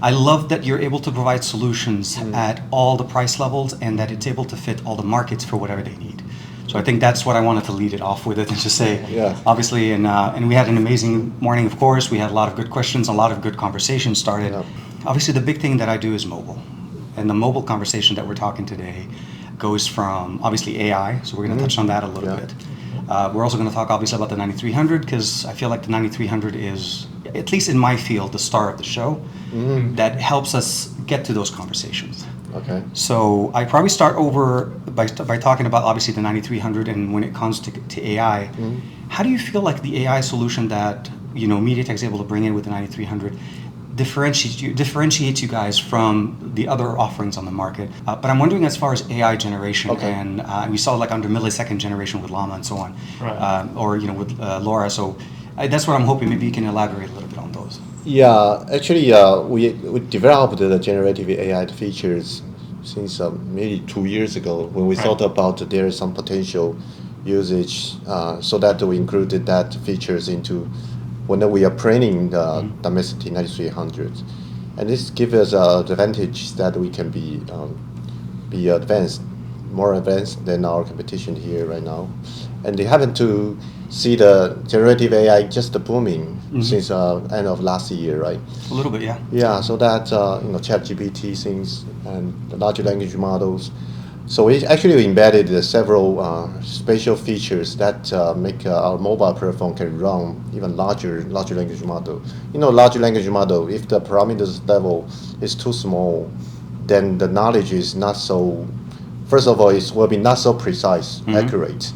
I love that you're able to provide solutions at all the price levels and that it's able to fit all the markets for whatever they need. So I think that's what I wanted to lead it off with it and just say, obviously, and we had an amazing morning, of course. We had a lot of good questions, a lot of good conversations started. Obviously, the big thing that I do is mobile. And the mobile conversation that we're talking today goes from, obviously, AI. So we're going to touch on that a little bit. We're also going to talk, obviously, about the 9300 because I feel like the 9300 is, at least in my field, the star of the show that helps us get to those conversations. Okay. So I probably start over by talking about obviously the 9300 and when it comes to AI, how do you feel like the AI solution that MediaTek is able to bring in with the 9300 differentiates you guys from the other offerings on the market? But I'm wondering as far as AI generation and we saw like under millisecond generation with Llama and so on, or with LoRa. So that's what I'm hoping. Maybe you can elaborate a little bit on those. Yeah, actually, we developed the generative AI features since maybe 2 years ago when we thought about there is some potential usage, so that we included that features into when we are training the Dimensity 9300, and this gives us an advantage that we can be advanced, more advanced than our competition here right now, and they happen to see the generative AI just booming since end of last year, right? A little bit, yeah. Yeah, so that ChatGPT things and the large language models. So we actually embedded several special features that make our mobile platform can run even larger language model. Large language model, if the parameters level is too small, then the knowledge is not so. First of all, it will be not so precise, accurate.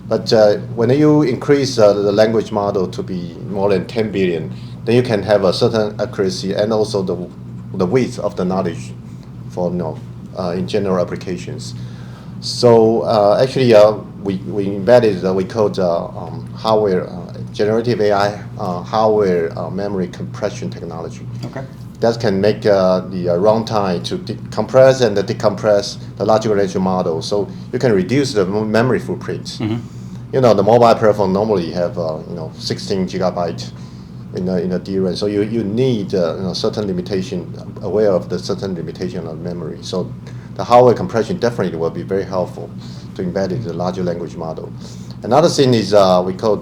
But when you increase the language model to be more than 10 billion, then you can have a certain accuracy and also the width of the knowledge for in general applications. So actually, we embedded we called hardware generative AI hardware memory compression technology. Okay. That can make the runtime to compress and decompress the large language model, so you can reduce the memory footprint. The mobile platform normally have 16 gigabyte in a DRAM, so you need certain limitation, aware of the certain limitation of memory. So the hardware compression definitely will be very helpful to embed in the larger language model. Another thing is we call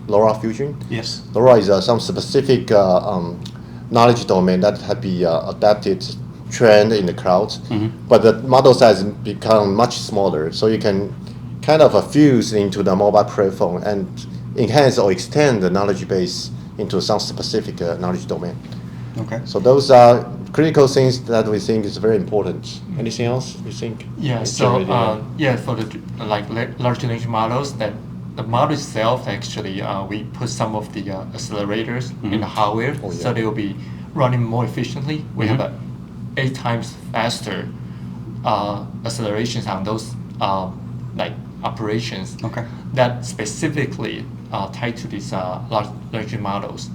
LoRa fusion. Yes. LoRa is some specific knowledge domain that have been adapted, trained in the cloud, but the model size become much smaller, so you can kind of fuse into the mobile platform and enhance or extend the knowledge base into some specific knowledge domain. Okay. So those are critical things that we think is very important. Anything else you think? Yeah. So for the large language models, that the model itself actually we put some of the accelerators in the hardware, so they will be running more efficiently. We have 8 times faster accelerations on those operations that specifically tied to these large language models.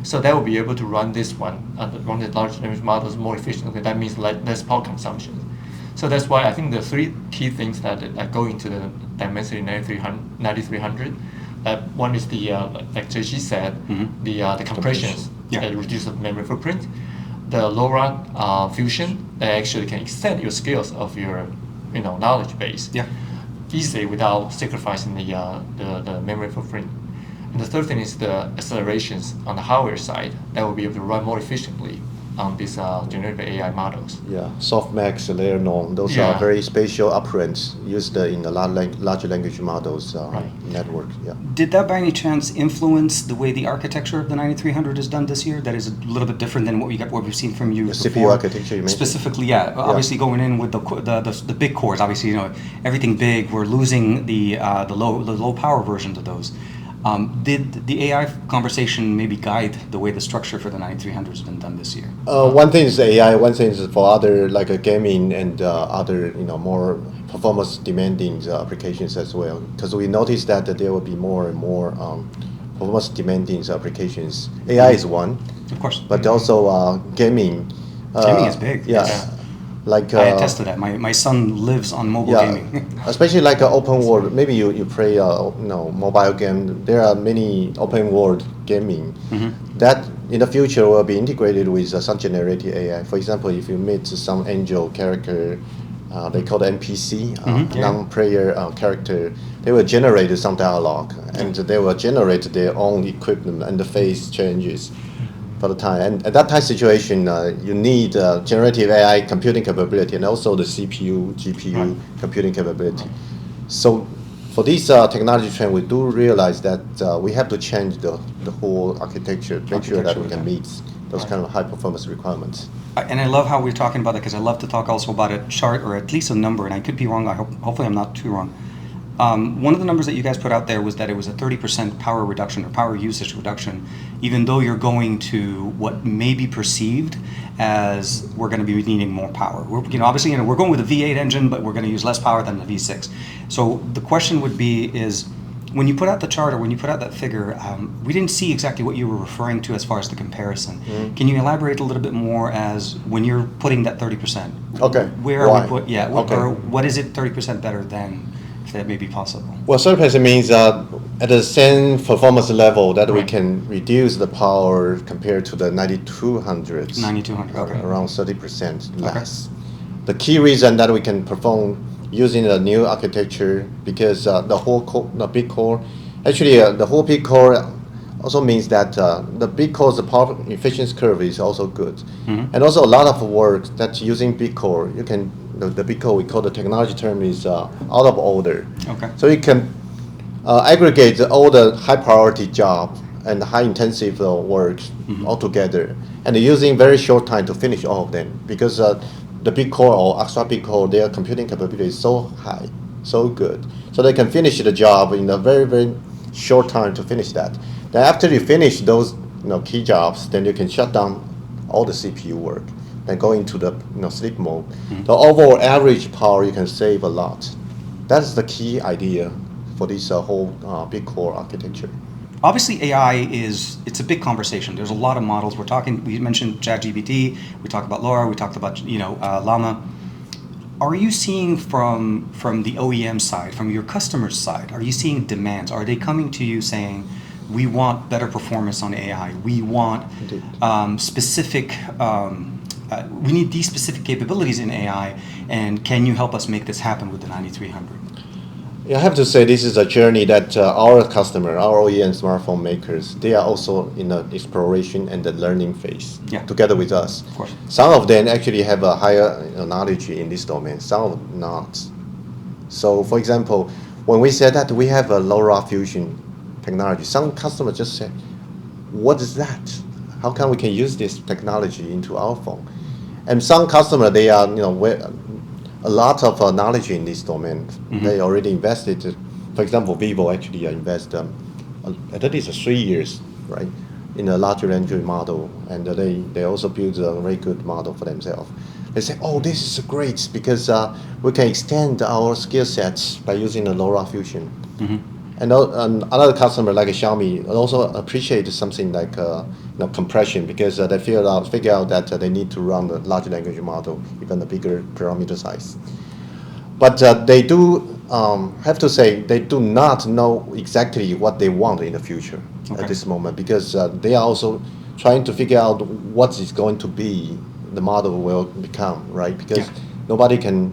So that will be able to run this run the large language models more efficiently. That means less power consumption. So that's why I think the 3 key things that go into the Dimensity 9300. One is the like JG said, the compressions that reduce the memory footprint. The LoRa fusion that actually can extend your skills of your knowledge base easily without sacrificing the memory footprint. And the third thing is the accelerations on the hardware side that will be able to run more efficiently on these generative AI models. Yeah, softmax, layer norm, those are very special operands used in the large language models network. Yeah. Did that by any chance influence the way the architecture of the 9300 is done this year? That is a little bit different than what we've seen from you the before. CPU architecture you mentioned? Specifically, obviously going in with the big cores, obviously everything big. We're losing the low power versions of those. Did the AI conversation maybe guide the way the structure for the 9300 has been done this year? One thing is AI, one thing is for other gaming and other more performance demanding applications as well. Because we noticed that there will be more and more performance demanding applications. AI is one, of course, but also gaming. Gaming is big. Yeah. Like I attest to that. My son lives on mobile gaming. Especially like an open world. Maybe you play mobile game. There are many open world gaming that in the future will be integrated with some generative AI. For example, if you meet some angel character, they call the NPC, non-player character, they will generate some dialogue and they will generate their own equipment and the face changes for the time. And at that time situation, you need generative AI computing capability and also the CPU, GPU computing capability. So for this technology trend, we do realize that we have to change the whole architecture, make sure that we can meet those kind of high performance requirements. And I love how we're talking about it because I love to talk also about a chart or at least a number, and I could be wrong. Hopefully I'm not too wrong. One of the numbers that you guys put out there was that it was a 30% power reduction or power usage reduction, even though you're going to what may be perceived as we're going to be needing more power. Obviously, we're going with a V8 engine, but we're going to use less power than the V6. So the question would be is, when you put out the chart or when you put out that figure, we didn't see exactly what you were referring to as far as the comparison. Can you elaborate a little bit more as when you're putting that 30%? Okay. Where are we or what is it 30% better than, if that may be possible? Well, 30% means at the same performance level that we can reduce the power compared to the 9200s. 9200, okay. Around 30% less. Okay. The key reason that we can perform using a new architecture because the whole the big core, actually the whole big core also means that the big core's power efficiency curve is also good. And also a lot of work that's using big core, you can, the big core we call the technology term is out of order. Okay. So you can aggregate all the high priority job and high intensive work all together and using very short time to finish all of them because the big core or extra big core, their computing capability is so high, so good. So they can finish the job in a very, very short time to finish that. Then after you finish those key jobs, then you can shut down all the CPU work and go into the sleep mode. The overall average power you can save a lot. That's the key idea for this whole big core architecture. Obviously, AI it's a big conversation. There's a lot of models. We mentioned ChatGPT, we talked about Laura, we talked about Llama. Are you seeing from the OEM side, from your customers' side, are you seeing demands? Are they coming to you saying, we want better performance on AI, we want specific, we need these specific capabilities in AI, and can you help us make this happen with the 9300? Yeah, I have to say this is a journey that our customer, our OEM smartphone makers, they are also in the exploration and the learning phase together with us. Of course. Some of them actually have a higher knowledge in this domain, some of them not. So for example, when we said that we have a LoRa fusion technology, some customers just said, what is that? How come we can use this technology into our phone? And some customers, they are a lot of knowledge in this domain. They already invested. For example, Vivo actually invested, I think it's 3 years, right, in a larger language model, and they also built a very good model for themselves. They say, oh, this is great because we can extend our skill sets by using the LoRa fusion. And another customer like Xiaomi also appreciate something like compression because they figure out that they need to run the large language model, even a bigger parameter size. But they do have to say they do not know exactly what they want in the future at this moment because they are also trying to figure out what is going to be the model will become, right? Because nobody can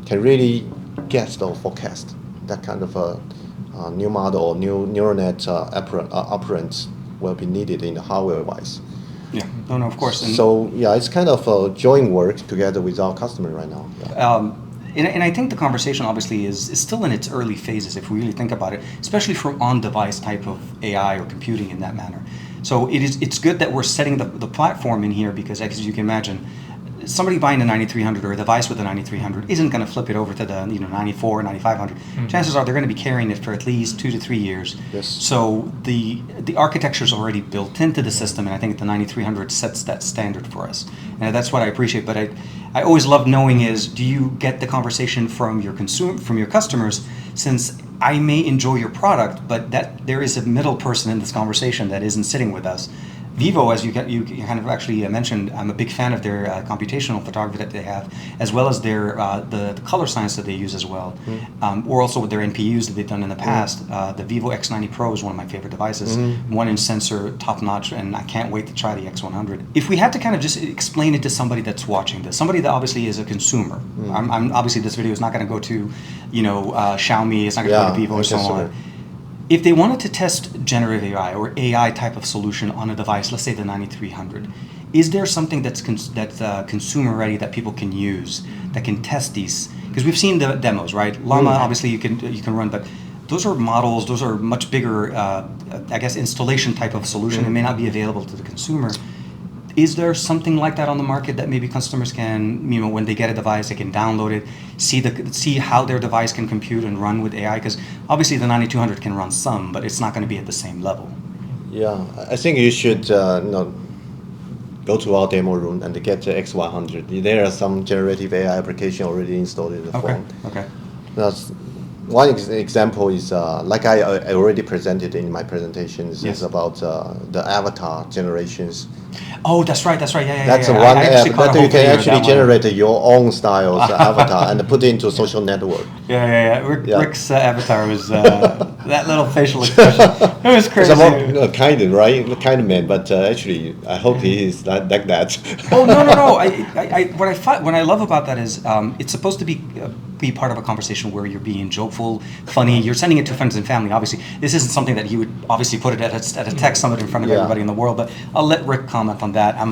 really guess or forecast that kind of new model or new neural net operands will be needed in the hardware-wise. Yeah, no, of course. And so it's kind of a joint work together with our customer right now. Yeah. And I think the conversation obviously is still in its early phases if we really think about it, especially for on-device type of AI or computing in that manner. So it's good that we're setting the platform in here because as you can imagine, somebody buying a 9300 or a device with a 9300 isn't going to flip it over to the 94, 9500. Chances are they're going to be carrying it for at least 2 to 3 years. Yes. So the architecture is already built into the system, and I think the 9300 sets that standard for us. And that's what I appreciate. But I always love knowing is, do you get the conversation from your customers, since I may enjoy your product, but that there is a middle person in this conversation that isn't sitting with us, Vivo, as you kind of actually mentioned, I'm a big fan of their computational photography that they have, as well as their the color science that they use as well, or also with their NPUs that they've done in the past. The Vivo X90 Pro is one of my favorite devices, 1-inch sensor, top notch, and I can't wait to try the X100. If we had to kind of just explain it to somebody that's watching this, somebody that obviously is a consumer, I'm obviously this video is not going to go to, Xiaomi, it's not going to go to Vivo, and so on. If they wanted to test generative AI or AI type of solution on a device, let's say the 9300, is there something that's consumer ready that people can use that can test these? Because we've seen the demos, right? Llama, obviously you can run, but those are models. Those are much bigger, I guess, installation type of solution. It may not be available to the consumer. Is there something like that on the market that maybe customers can, when they get a device, they can download it, see how their device can compute and run with AI? Because obviously the 9200 can run some, but it's not going to be at the same level. Yeah, I think you should go to our demo room and get the X100. There are some generative AI application already installed in the phone. Okay. That's one example is like I already presented in my presentations. Yes. Is about the avatar generations. Oh, that's right. Yeah. That's yeah. one I app caught a that whole you can video of actually that generate your own styles avatar and put it into a social network. Yeah. Rick's avatar was that little facial expression. It was crazy. It's a more kind of kind of man, but actually I hope he is not like that. Oh no! What I love about that is it's supposed to be part of a conversation where you're being jokeful, funny. You're sending it to friends and family. Obviously, this isn't something that he would obviously put it at a tech summit in front of everybody in the world. But I'll let Rick comment on that. I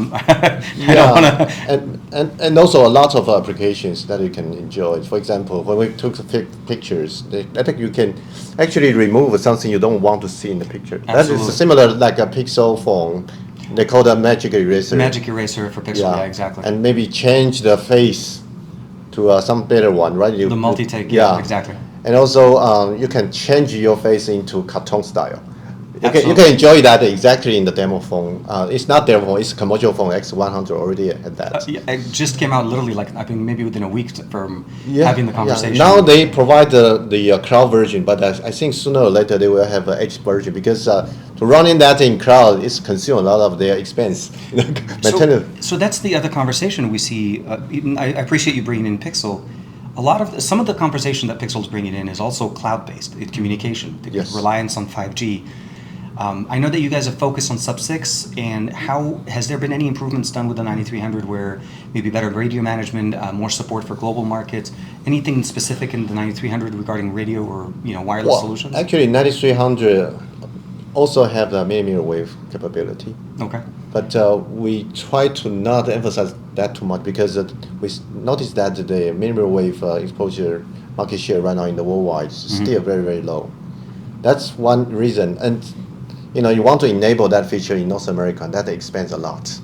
don't want to. And also a lot of applications that you can enjoy. For example, when we took the pictures, I think you can actually remove something you don't want to see in the picture. Absolutely. That is similar like a Pixel phone. They call that magic eraser. Magic eraser for Pixel, yeah, exactly. And maybe change the face to some better one, right? The multi-take, yeah, exactly. And also you can change your face into cartoon style. You Absolutely. can enjoy that exactly in the demo phone. It's not demo phone, it's commercial phone. X100 already had that. It just came out literally I think maybe within a week from having the conversation. Yeah. Now they provide the cloud version, but I think sooner or later they will have an edge version because to running that in cloud is consume a lot of their expense. So that's the other conversation we see. I appreciate you bringing in Pixel. Some of the conversation that Pixel's bringing in is also cloud-based communication. Yes. Reliance on 5G. I know that you guys have focused on sub-6, and how has there been any improvements done with the 9300 where maybe better radio management, more support for global markets, anything specific in the 9300 regarding radio or wireless solutions? Actually, 9300 also have the millimeter wave capability. Okay. But we try to not emphasize that too much because we noticed that the millimeter wave exposure market share right now in the worldwide is still very, very low. That's one reason. And you want to enable that feature in North America, and that expands a lot.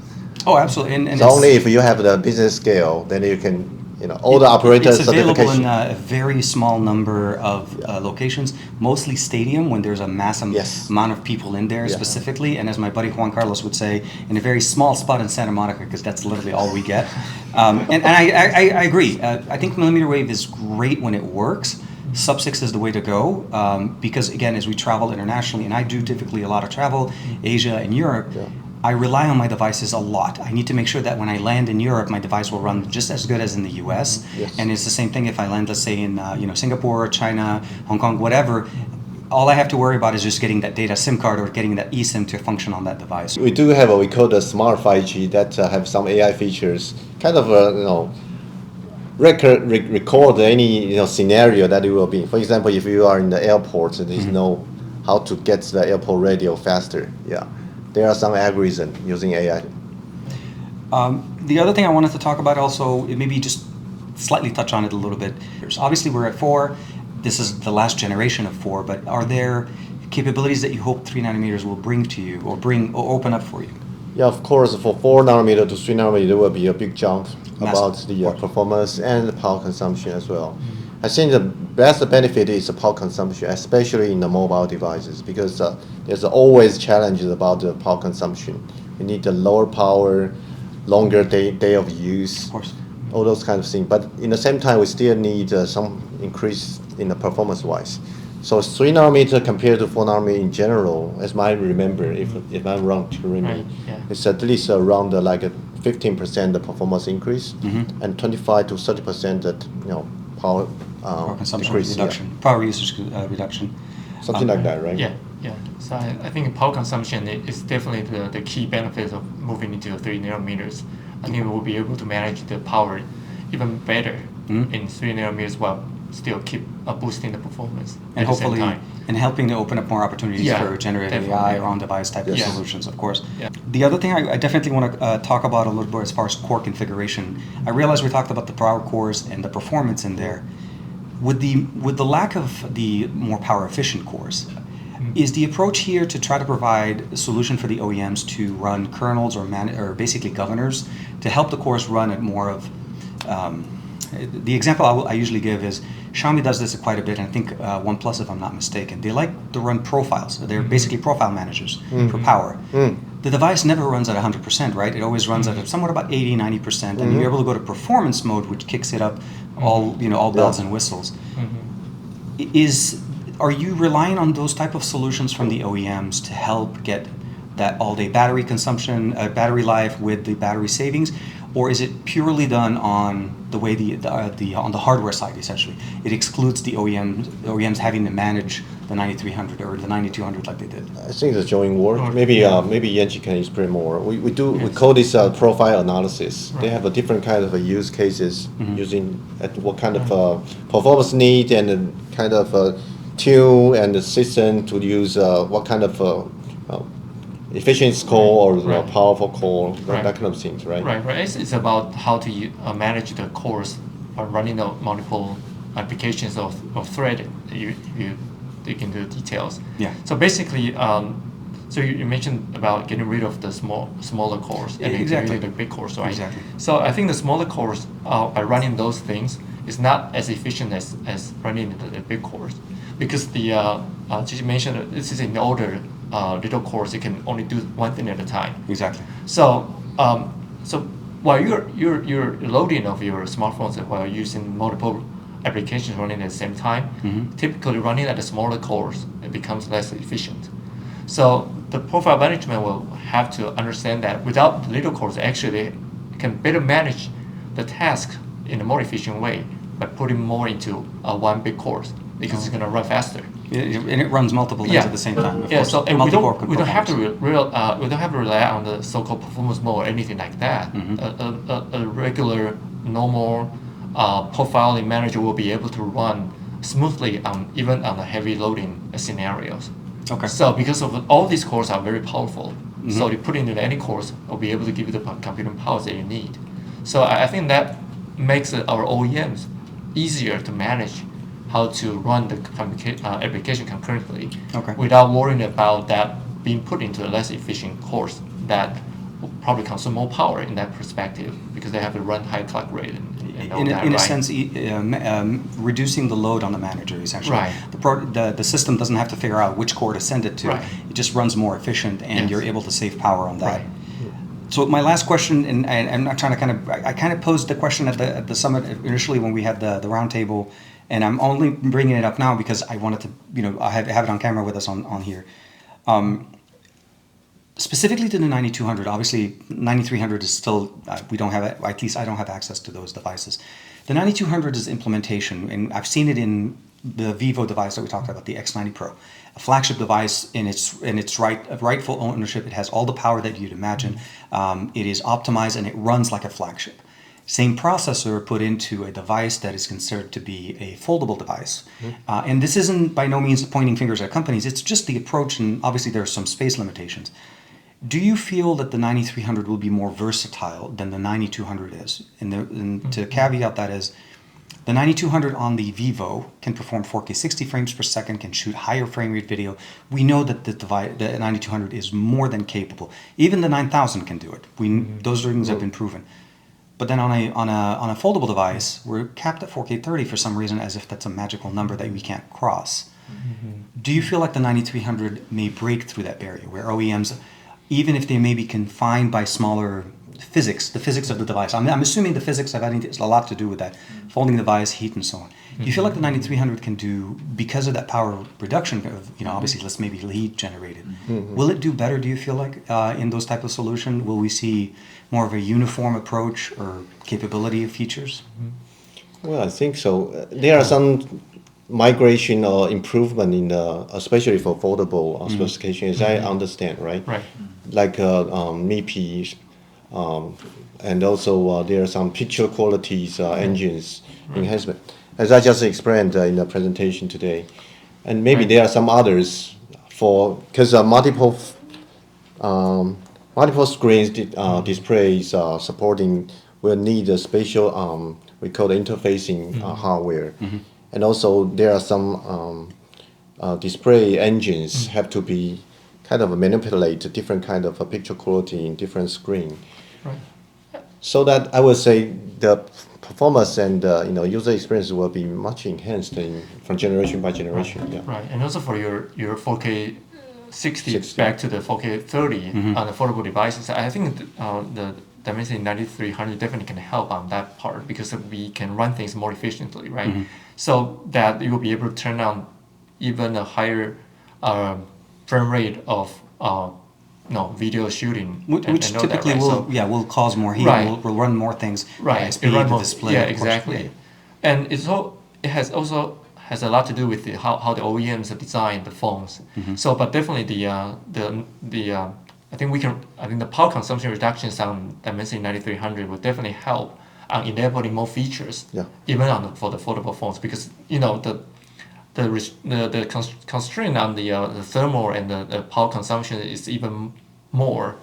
Oh, absolutely. And so only if you have the business scale, then you can, all the operators it's available in a very small number of locations, mostly stadium when there's a massive amount of people in there specifically. And as my buddy Juan Carlos would say, in a very small spot in Santa Monica, because that's literally all we get. And I agree. I think millimeter wave is great when it works. Sub-6 is the way to go because, again, as we travel internationally, and I do typically a lot of travel, Asia and Europe, I rely on my devices a lot. I need to make sure that when I land in Europe, my device will run just as good as in the U.S. Yes. And it's the same thing if I land, let's say, in Singapore, China, Hong Kong, whatever. All I have to worry about is just getting that data SIM card or getting that eSIM to function on that device. We do have what we call the smart 5G that have some AI features, kind of record any scenario that it will be. For example, if you are in the airport, there's know how to get the airport radio faster. Yeah, there are some algorithms using AI. The other thing I wanted to talk about also, maybe just slightly touch on it a little bit. Obviously, we're at 4. This is the last generation of 4, but are there capabilities that you hope 3 nanometers will bring to you or open up for you? Yeah, of course, for 4 nanometer to 3 nanometer, there will be a big jump about the performance and the power consumption as well. I think the best benefit is the power consumption, especially in the mobile devices, because there's always challenges about the power consumption. You need the lower power, longer day of use, of course, all those kind of things. But in the same time, we still need some increase in the performance-wise. So 3 nanometer compared to 4 nanometer in general, as I remember, if I'm wrong, to remember, Right, yeah. it's at least around like a 15% the performance increase, and 25 to 30% that power Power consumption decrease, reduction, power usage reduction. something like that, right? Yeah, yeah. So I think power consumption is definitely the key benefit of moving into 3 nanometers. I think we'll be able to manage the power even better in 3 nanometers while still keep boosting the performance And at the same hopefully, time. and helping to open up more opportunities for generative definitely. AI or on-device type of Yes. solutions, of course. Yeah. The other thing I definitely want to talk about a little bit as far as core configuration. I realize we talked about the power cores and the performance in there. With the lack of the more power efficient cores, is the approach here to try to provide a solution for the OEMs to run kernels or basically governors to help the cores run at more of the example I usually give is Xiaomi does this quite a bit, and I think OnePlus, if I'm not mistaken, they like to run profiles. They're basically profile managers for power. The device never runs at 100%, right? It always runs at somewhat about 80, 90%, and you're able to go to performance mode, which kicks it up all bells and whistles. Are you relying on those type of solutions from the OEMs to help get that all-day battery consumption, battery life with the battery savings, or is it purely done on the way on the hardware side? Essentially, it excludes the OEMs having to manage the 9300 or the 9200 like they did. I think it's a joint work. Maybe Yanji can explain more. We call this profile analysis. They have a different kind of use cases using what kind of performance need and kind of tune and the system to use what kind of efficiency core or powerful core, that kind of things, right? Right. It's about how to manage the cores running the multiple applications of thread. You dig into the details. Yeah. So basically, so you mentioned about getting rid of the smaller cores and getting rid of the big cores, right? Exactly. So I think the smaller cores, by running those things, is not as efficient as running the big cores, because as you mentioned, this is in older little cores. You can only do one thing at a time. Exactly. So while you're loading of your smartphones while using multiple applications running at the same time, typically running at the smaller cores, it becomes less efficient. So the profile management will have to understand that without the little cores, actually they can better manage the task in a more efficient way by putting more into one big course, because it's going to run faster. And it runs multiple things at the same time. Of course. So and we don't have to rely on the so-called performance mode or anything like that. A regular normal profiling manager will be able to run smoothly even on the heavy loading scenarios. Okay. So because of all these cores are very powerful, so you put into any course, will be able to give you the computing powers that you need. So I think that makes our OEMs easier to manage how to run the application concurrently, without worrying about that being put into a less efficient course that will probably consume more power in that perspective, because they have to run high clock rate and all that, in a sense, reducing the load on the manager, essentially. Right. The system doesn't have to figure out which core to send it to. Right. It just runs more efficient, and you're able to save power on that. Right. So my last question, and I'm not trying to I kind of posed the question at the summit initially when we had the roundtable, and I'm only bringing it up now because I wanted to, I have it on camera with us on here. Specifically to the 9200, obviously 9300 is still, we don't have it, at least I don't have access to those devices. The 9200 is implementation, and I've seen it in the Vivo device that we talked about, the X90 Pro. A flagship device in its rightful ownership. It has all the power that you'd imagine. It is optimized and it runs like a flagship. Same processor put into a device that is considered to be a foldable device. And this isn't by no means pointing fingers at companies. It's just the approach, and obviously there are some space limitations. Do you feel that the 9300 will be more versatile than the 9200 is? And to caveat that is, the 9200 on the Vivo can perform 4K 60 frames per second, can shoot higher frame rate video. We know that the 9200 is more than capable. Even the 9000 can do it. Those things have been proven. But then on a foldable device, we're capped at 4K 30 for some reason, as if that's a magical number that we can't cross. Do you feel like the 9300 may break through that barrier, where OEMs, even if they may be confined by smaller physics, the physics of the device. I'm assuming the physics have a lot to do with that, folding device, heat, and so on. Do you feel like the 9300 can do, because of that power reduction of, obviously let's maybe lead generated, will it do better, do you feel like, in those type of solution? Will we see more of a uniform approach or capability of features? Well, I think so. There are some migration or improvement in especially for foldable specification, as I understand, right? Right. Like MIPI, and also there are some picture qualities engines enhancement, as I just explained in the presentation today. And maybe there are some others because multiple screens displays supporting will need a spatial we call the interfacing hardware. And also there are some display engines have to be kind of manipulate different kind of a picture quality in different screen. Right. So that I would say the performance and user experience will be much enhanced from generation by generation. Right. Yeah. Right. And also for your 4K 60 back to the 4K 30 on the foldable devices, I think the Dimensity 9300 definitely can help on that part because we can run things more efficiently, right? So that you will be able to turn on even a higher frame rate of video shooting, which typically will cause more heat. Right. Will run more things by speed of the display. Yeah, exactly. And it has also has a lot to do with how the OEMs have designed the phones. So, but definitely I think the power consumption reductions on Dimensity 9300 will definitely help on enabling more features, even for the foldable phones, because the constraint on the thermal and the power consumption is even more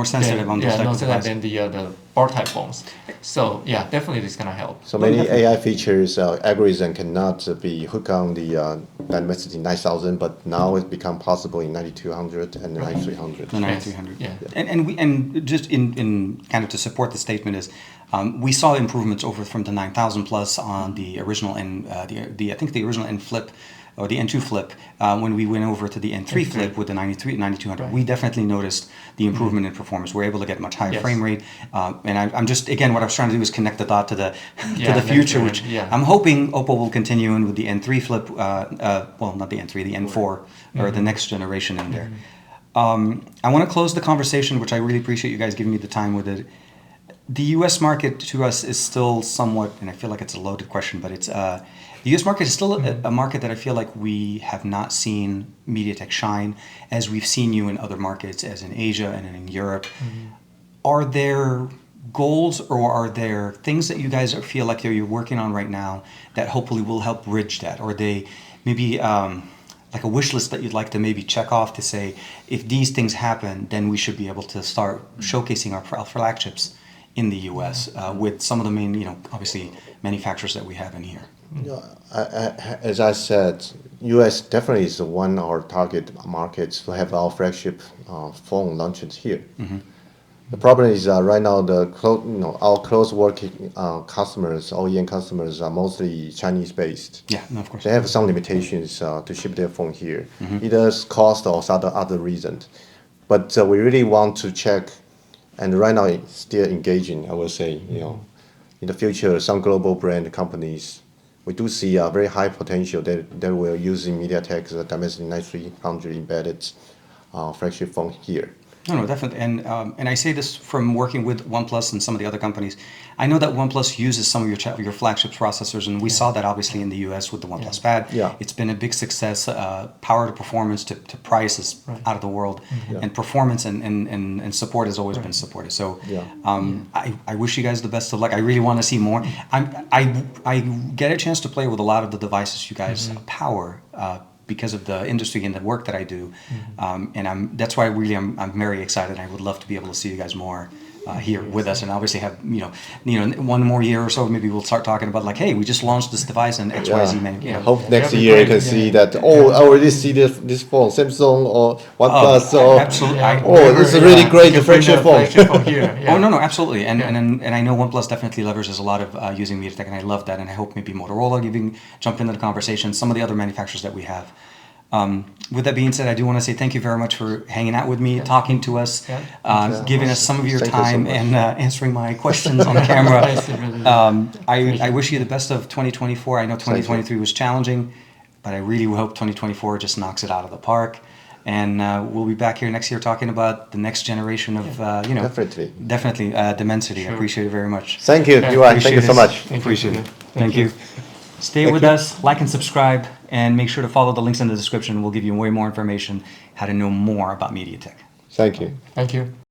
sensitive on those type of devices than the bar type phones. So yeah, definitely it's gonna help. So many AI features algorithm cannot be hooked on the Dimensity 9000, but now it's become possible in 9200 and 9300. The 9300. Yeah. And just in kind of to support the statement is, we saw improvements over from the 9000 plus on the original I think the original N flip or the N2 flip, when we went over to the N3 flip with the 9200, right. we definitely noticed the improvement in performance. We're able to get much higher frame rate, and I'm just, again, what I was trying to do is connect the dot to the future, which I'm hoping Oppo will continue in with the N3 flip, well, not the N3, the N4, or the next generation in there. I want to close the conversation, which I really appreciate you guys giving me the time with it. The U.S. market to us is still somewhat, and I feel like it's a loaded question, but it's the U.S. market is still a market that I feel like we have not seen MediaTek shine as we've seen you in other markets, as in Asia and in Europe. Are there goals or are there things that you guys feel like you're working on right now that hopefully will help bridge that? Or they maybe like a wish list that you'd like to maybe check off to say, if these things happen, then we should be able to start showcasing our flagships in the U.S. With some of the main, obviously manufacturers that we have in here. As I said, U.S. definitely is one of our target markets to have our flagship phone launched here. The problem is right now our close working customers, OEM customers, are mostly Chinese based. Yeah, no, of course. They have some limitations to ship their phone here, either cost or other reasons. But we really want to check. And right now, it's still engaging, I would say. In the future, some global brand companies, we do see a very high potential that they will using MediaTek's Dimensity 9300 embedded flagship phone here. No, definitely. And I say this from working with OnePlus and some of the other companies. I know that OnePlus uses some of your flagship processors, and we saw that obviously in the US with the OnePlus Pad. Yeah. It's been a big success. Power to performance to price is out of the world, and performance and support has always been supported. So I wish you guys the best of luck. I really want to see more. I get a chance to play with a lot of the devices you guys power. Because of the industry and the work that I do, and that's why really I'm very excited. I would love to be able to see you guys more here with us, and obviously have one more year or so. Maybe we'll start talking about like, hey, we just launched this device and XYZ. Hope next year you can see that. Oh, I already see this phone, Samsung or OnePlus. Absolutely. This is a really great flagship phone. Oh no, absolutely. And I know OnePlus definitely leverages a lot of using MediaTek, and I love that. And I hope maybe Motorola jump into the conversation. Some of the other manufacturers that we have. With that being said, I do want to say thank you very much for hanging out with me, talking to us, giving us some of your Thank you so time, much. and answering my questions on camera. Thanks, really. I wish you the best of 2024. I know 2023 was challenging, but I really hope 2024 just knocks it out of the park. And we'll be back here next year talking about the next generation of, Definitely. Dimensity. I appreciate it very much. Thank you. Yeah, You're right. Thank you so much. Appreciate it. Thank you. Stay with us, like and subscribe, and make sure to follow the links in the description. We'll give you way more information, how to know more about MediaTek. Thank you. Thank you.